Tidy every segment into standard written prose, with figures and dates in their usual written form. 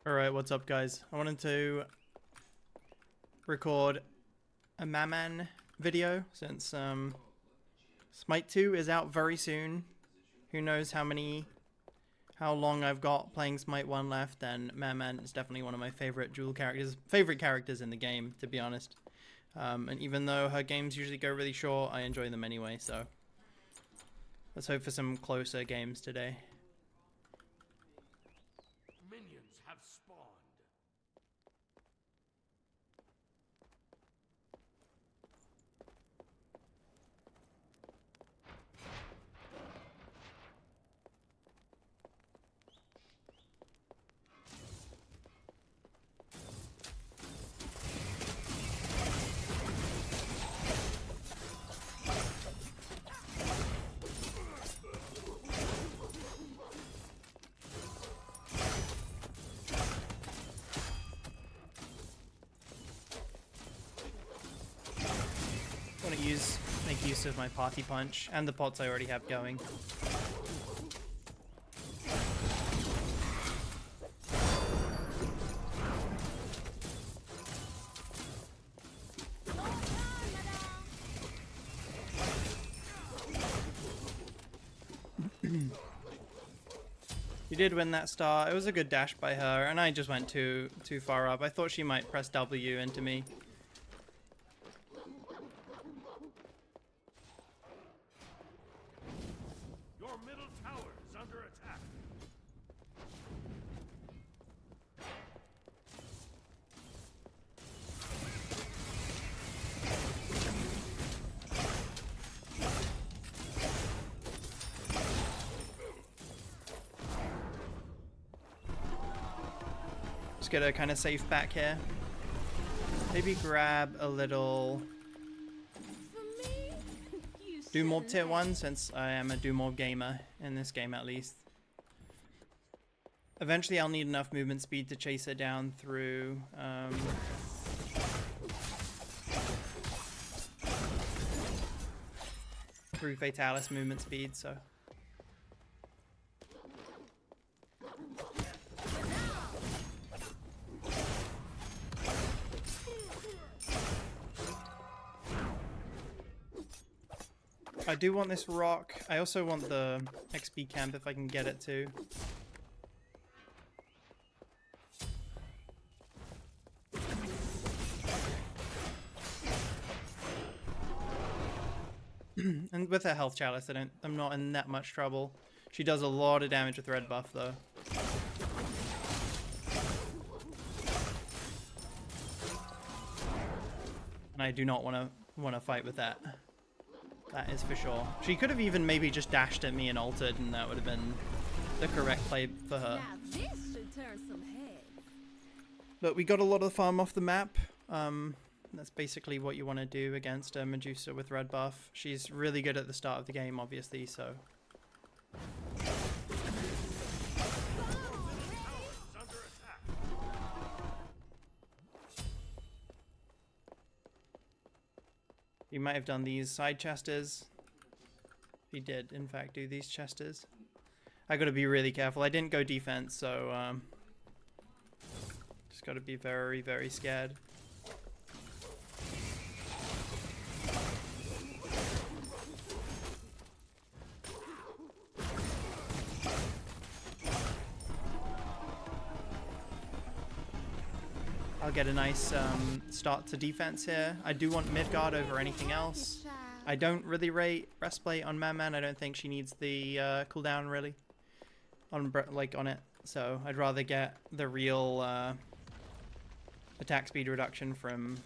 Alright, what's up guys? I wanted to record a Maman video since Smite 2 is out very soon. Who knows how long I've got playing Smite 1 left, and Maman is definitely one of my favorite characters in the game, to be honest. And even though her games usually go really short, I enjoy them anyway, so let's hope for some closer games today. Minions have spawned. I want to make use of my party punch and the pots I already have going. You did win that star. It was a good dash by her, and I just went too far up. I thought she might press W into me. Your middle tower is under attack. Just get a kind of safe back here. Maybe grab a little Doom Orb tier 1, since I am a Doom Orb gamer in this game at least. Eventually I'll need enough movement speed to chase her down through Fatalis movement speed, so I do want this rock. I also want the XP camp if I can get it too. And with her health chalice, I'm not in that much trouble. She does a lot of damage with red buff though. And I do not want to fight with that. That is for sure. She could have even maybe just dashed at me and ulted, and that would have been the correct play for her. Now this should turn some heads. But we got a lot of farm off the map. That's basically what you want to do against a Medusa with red buff. She's really good at the start of the game, obviously, so. He might have done these side chesters. He did, in fact, do these chesters. I gotta be really careful. I didn't go defense, so just gotta be very, very scared. I'll get a nice start to defense here. I do want Midgard over anything else. I don't really rate breastplate on Maman. I don't think she needs the cooldown really on it. So I'd rather get the real attack speed reduction from.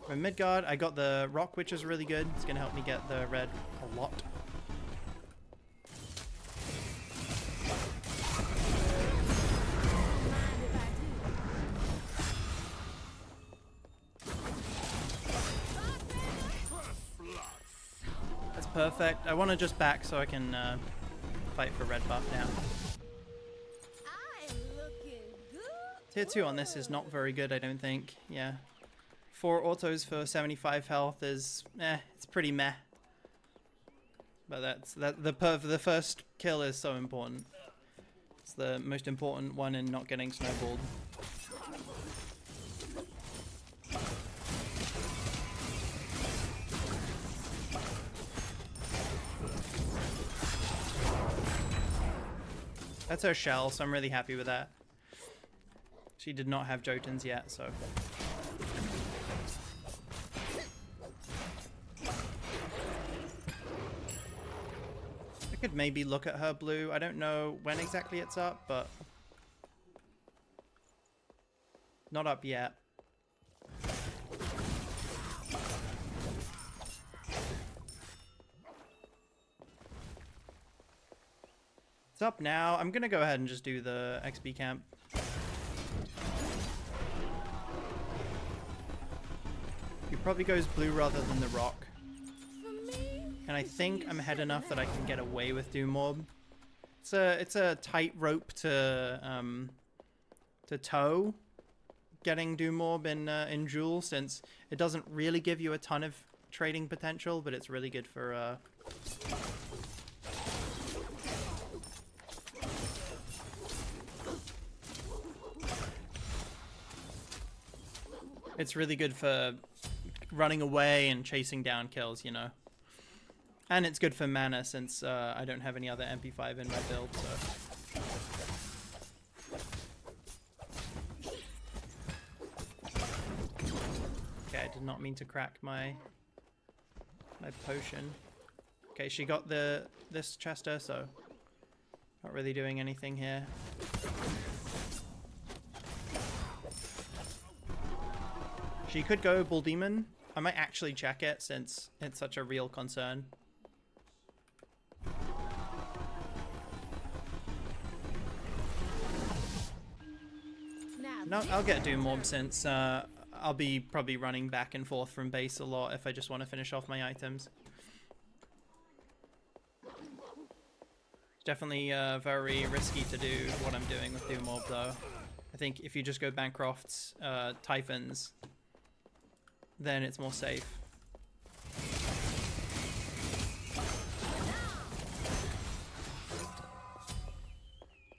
From Midgard, I got the rock, which is really good. It's gonna help me get the red a lot. That's perfect. I want to just back so I can fight for red buff now. Tier 2 on this is not very good, I don't think. Yeah. 4 autos for 75 health is it's pretty meh. But the first kill is so important. It's the most important one in not getting snowballed. That's her shell, so I'm really happy with that. She did not have Jotuns yet, so... I could maybe look at her blue. I don't know when exactly it's up, but... Not up yet. It's up now. I'm gonna go ahead and just do the XP camp. He probably goes blue rather than the rock. And I think I'm ahead enough that I can get away with Doom Orb. It's a tight rope to toe getting Doom Orb in Duel, since it doesn't really give you a ton of trading potential, but it's really good for it's really good for running away and chasing down kills, you know. And it's good for mana, since I don't have any other MP5 in my build, so... Okay, I did not mean to crack my potion. Okay, she got this Chester, so... Not really doing anything here. She could go Bull Demon. I might actually check it, since it's such a real concern. No, I'll get Doom Orb, since I'll be probably running back and forth from base a lot if I just want to finish off my items. It's definitely very risky to do what I'm doing with Doom Orb, though. I think if you just go Bancroft's Typhons, then it's more safe.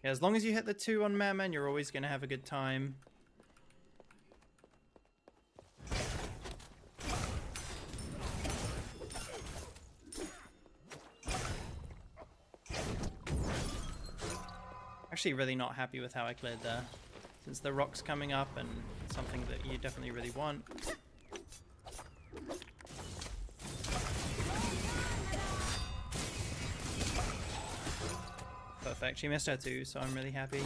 Yeah, as long as you hit the 2 on Maman, you're always going to have a good time. Actually really not happy with how I cleared there, since the rock's coming up and something that you definitely really want. Perfect. She missed her too, so I'm really happy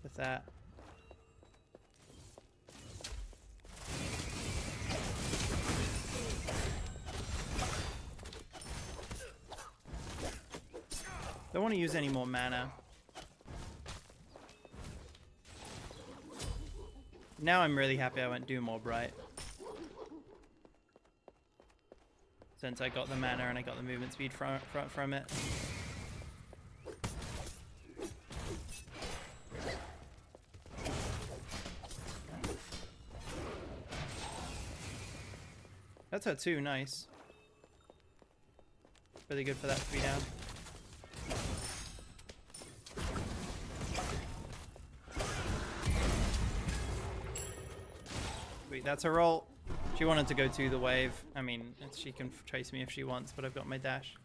with that. Don't want to use any more mana. Now I'm really happy I went Doom Orb, right? Since I got the mana and I got the movement speed from it. That's her too, nice. Really good for that to be down. Sweet, that's her ult. She wanted to go to the wave. I mean, she can chase me if she wants, but I've got my dash.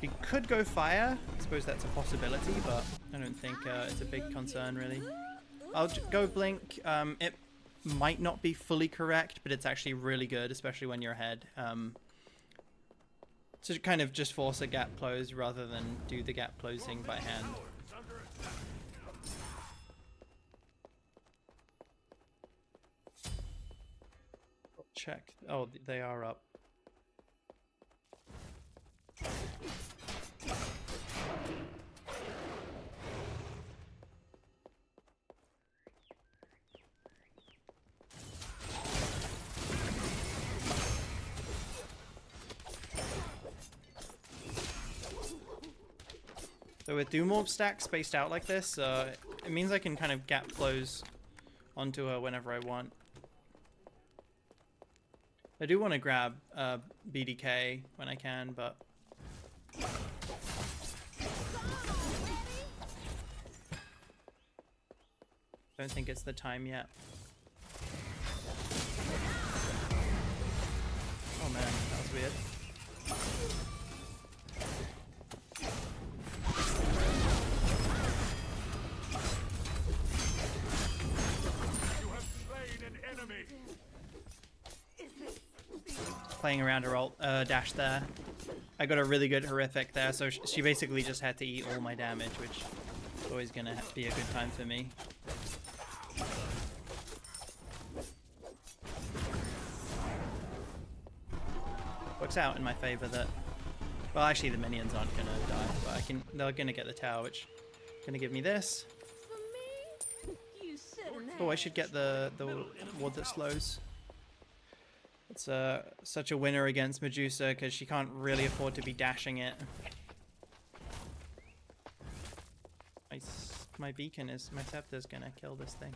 He could go fire. I suppose that's a possibility, but I don't think it's a big concern, really. I'll go blink. It might not be fully correct, but it's actually really good, especially when you're ahead. To kind of just force a gap close rather than do the gap closing by hand. Check. Oh, they are up. So with Doomorb stack spaced out like this, it means I can kind of gap close onto her whenever I want. I do want to grab BDK when I can, but don't think it's the time yet. Oh man, that was weird. You have slain an enemy. Playing around her ult, dash there. I got a really good horrific there, so she basically just had to eat all my damage, which is always gonna be a good time for me. Works out in my favor that, well, actually the minions aren't gonna die, but they're gonna get the tower, which is gonna give me this. For me, you shouldn't have. Oh, I should get the ward that slows. It's such a winner against Medusa because she can't really afford to be dashing it. My beacon is, my scepter's gonna kill this thing.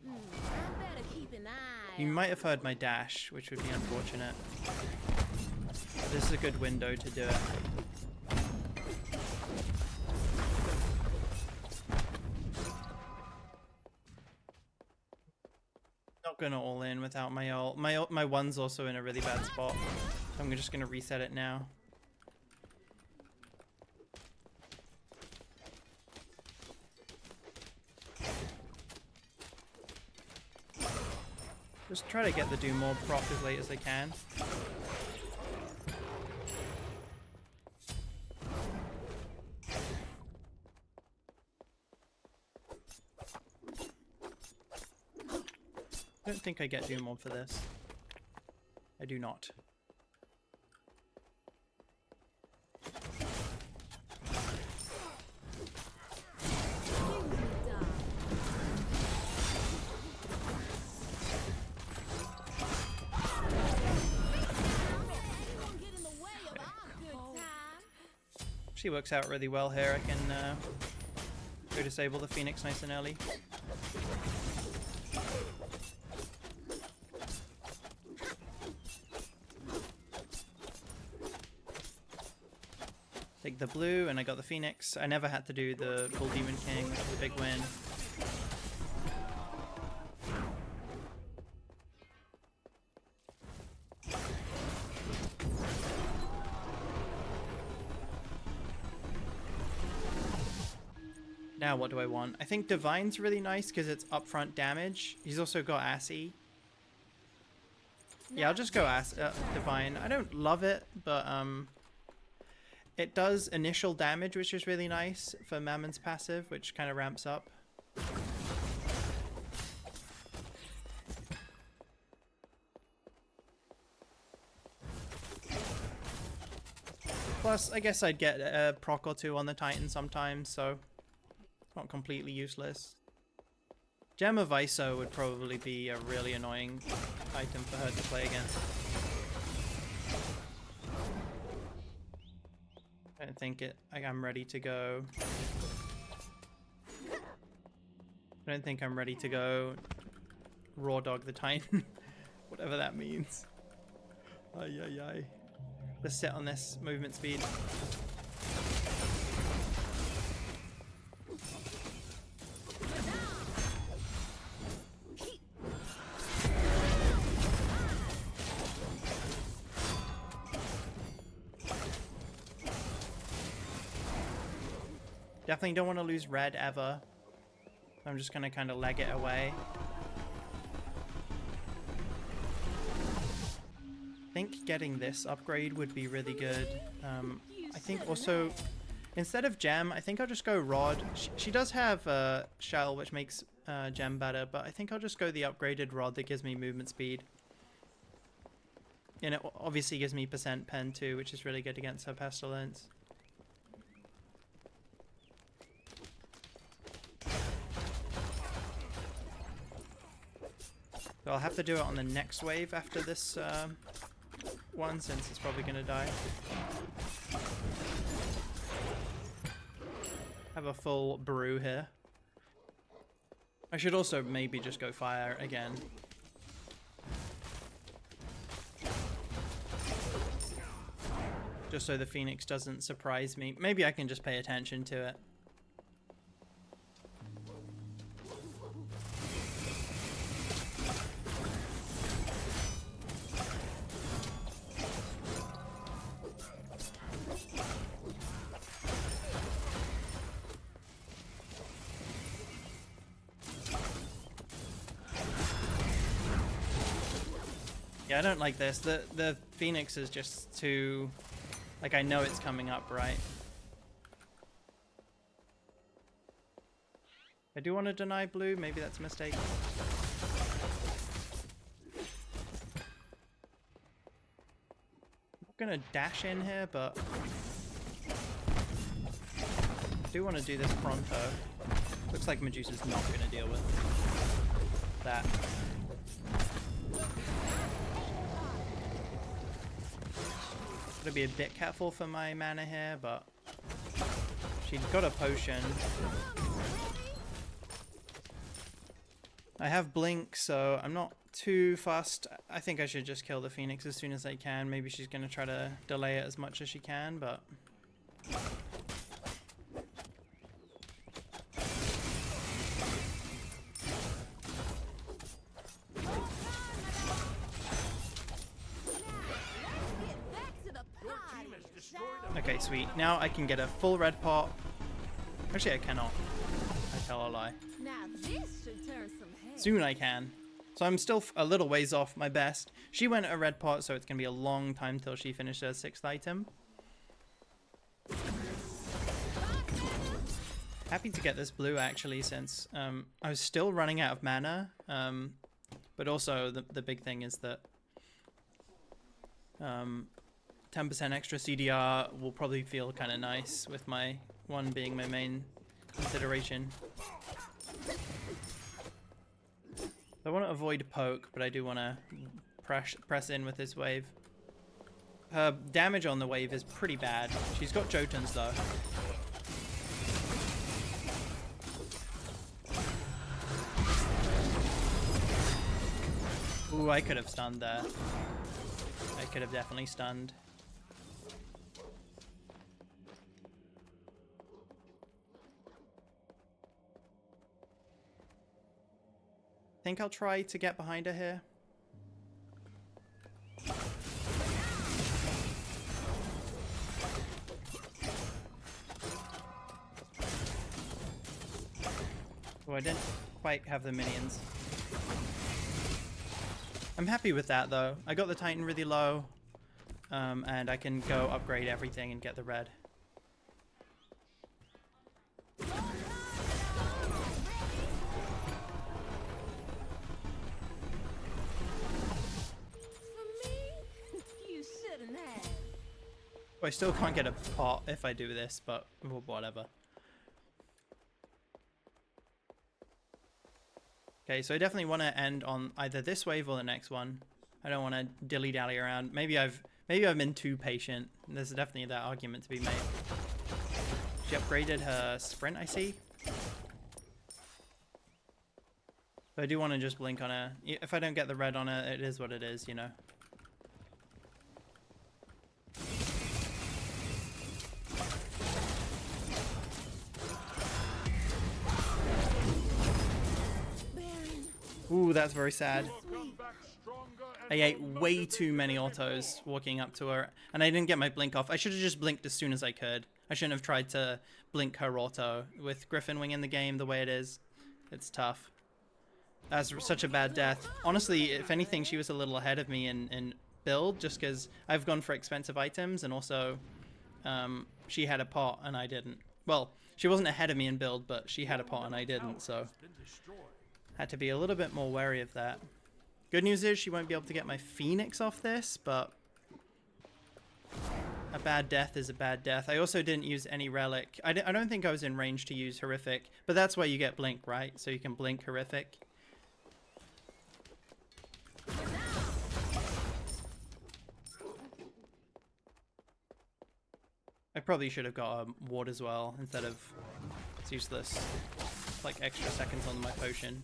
I better keep an eye. You might have heard my dash, which would be unfortunate. But this is a good window to do it. Not gonna all in without my ult. My one's also in a really bad spot. So I'm just gonna reset it now. Just try to get the Doomorb proc as late as I can. I don't think I get Doomorb for this. I do not. She works out really well here. I can go disable the Phoenix nice and early. Take the blue, and I got the Phoenix. I never had to do the full Demon King, which is a big win. Now what do I want? I think Divine's really nice because it's upfront damage. He's also got Assy. Yeah, I'll just go Divine. I don't love it, but it does initial damage, which is really nice for Mammon's passive, which kind of ramps up. Plus, I guess I'd get a proc or two on the Titan sometimes, so it's not completely useless. Gem of ISO would probably be a really annoying item for her to play against. I don't think I'm ready to go. I don't think I'm ready to go raw dog the Titan. Whatever that means. Ay, ay, ay. Let's sit on this movement speed. Definitely don't want to lose red ever. I'm just gonna kind of leg it away. I think getting this upgrade would be really good. I think also, instead of gem, I think I'll just go rod. She does have shell, which makes gem better, but I think I'll just go the upgraded rod that gives me movement speed. And it obviously gives me percent pen too, which is really good against her pestilence. So I'll have to do it on the next wave after this one, since it's probably going to die. Have a full brew here. I should also maybe just go fire again. Just so the Phoenix doesn't surprise me. Maybe I can just pay attention to it. Yeah, I don't like this. The Phoenix is just too... Like, I know it's coming up, right? I do want to deny blue. Maybe that's a mistake. I'm gonna dash in here, but... I do want to do this pronto. Looks like Medusa's not gonna deal with that. Gotta be a bit careful for my mana here, but she's got a potion. I have blink, so I'm not too fussed. I think I should just kill the Phoenix as soon as I can. Maybe she's gonna try to delay it as much as she can, but... Okay, sweet. Now I can get a full red pot. Actually, I cannot. I tell a lie. Now this should turn some heads. Soon I can. So I'm still a little ways off my best. She went a red pot, so it's going to be a long time till she finishes her 6th item. Happy to get this blue, actually, since I was still running out of mana. But also, the big thing is that 10% extra CDR will probably feel kind of nice, with my one being my main consideration. I want to avoid poke, but I do want to press in with this wave. Her damage on the wave is pretty bad. She's got Jotuns though. Ooh, I could have stunned there. I could have definitely stunned. I think I'll try to get behind her here. Oh, I didn't quite have the minions. I'm happy with that though. I got the Titan really low, and I can go upgrade everything and get the red. I still can't get a pot if I do this, but whatever. Okay, so I definitely want to end on either this wave or the next one. I don't want to dilly-dally around. Maybe I've been too patient. There's definitely that argument to be made. She upgraded her sprint, I see. But I do want to just blink on her. If I don't get the red on her, it is what it is, you know. Ooh, that's very sad. I ate way too many autos walking up to her, and I didn't get my blink off. I should have just blinked as soon as I could. I shouldn't have tried to blink her auto. With Griffin Wing in the game the way it is, it's tough. That's such a bad death. Honestly, if anything, she was a little ahead of me in build, just because I've gone for expensive items, and also she had a pot and I didn't. Well, she wasn't ahead of me in build, but she had a pot and I didn't, so... Had to be a little bit more wary of that. Good news is she won't be able to get my Phoenix off this, but a bad death is a bad death. I also didn't use any relic. I don't think I was in range to use Horrific, but that's why you get Blink, right? So you can Blink Horrific. probably should have got a ward as well instead of... It's useless. Like extra seconds on my potion.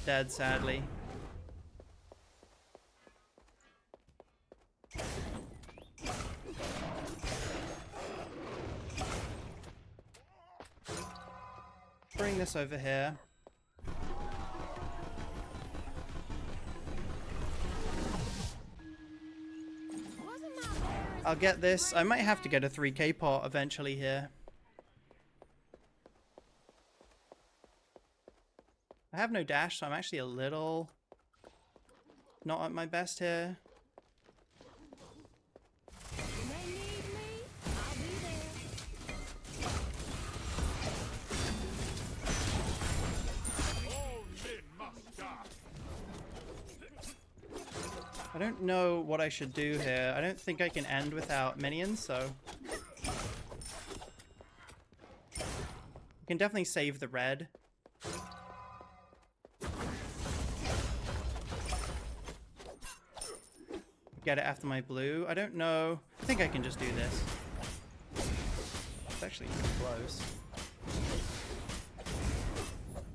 Dead, sadly. Bring this over here. I'll get this. I might have to get a 3k pot eventually here. I have no dash, so I'm actually a little not at my best here. When they need me, I'll be there. All men must die. I don't know what I should do here. I don't think I can end without minions, so... I can definitely save the red. Get it after my blue. I don't know. I think I can just do this. It's actually close.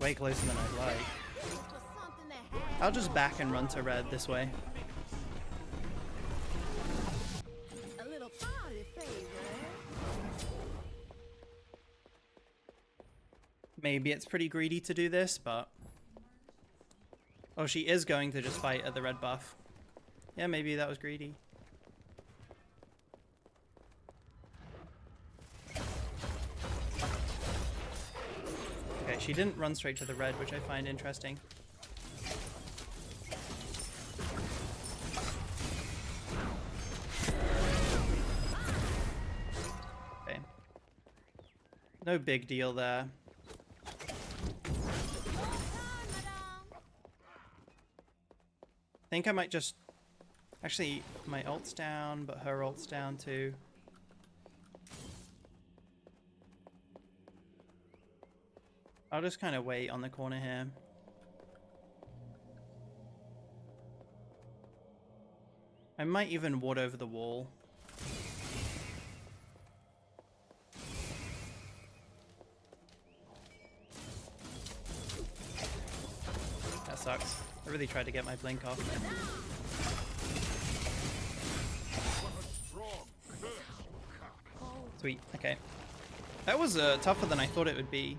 Way closer than I'd like. For something that has I'll just back and run to red this way. a little party favor. Maybe it's pretty greedy to do this, but... Oh, she is going to just fight at the red buff. Yeah, maybe that was greedy. Okay, she didn't run straight to the red, which I find interesting. Okay. No big deal there. I think I might just... Actually, my ult's down, but her ult's down too. I'll just kind of wait on the corner here. I might even ward over the wall. That sucks. I really tried to get my blink off. Sweet, okay. That was tougher than I thought it would be.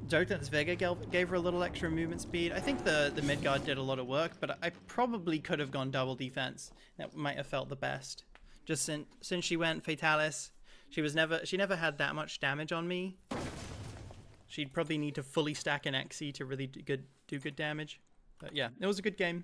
Jotun's Vega gave her a little extra movement speed. I think the mid guard did a lot of work, but I probably could have gone double defense. That might have felt the best. Just since she went Fatalis, she never had that much damage on me. She'd probably need to fully stack an XC to really do good damage. But yeah, it was a good game.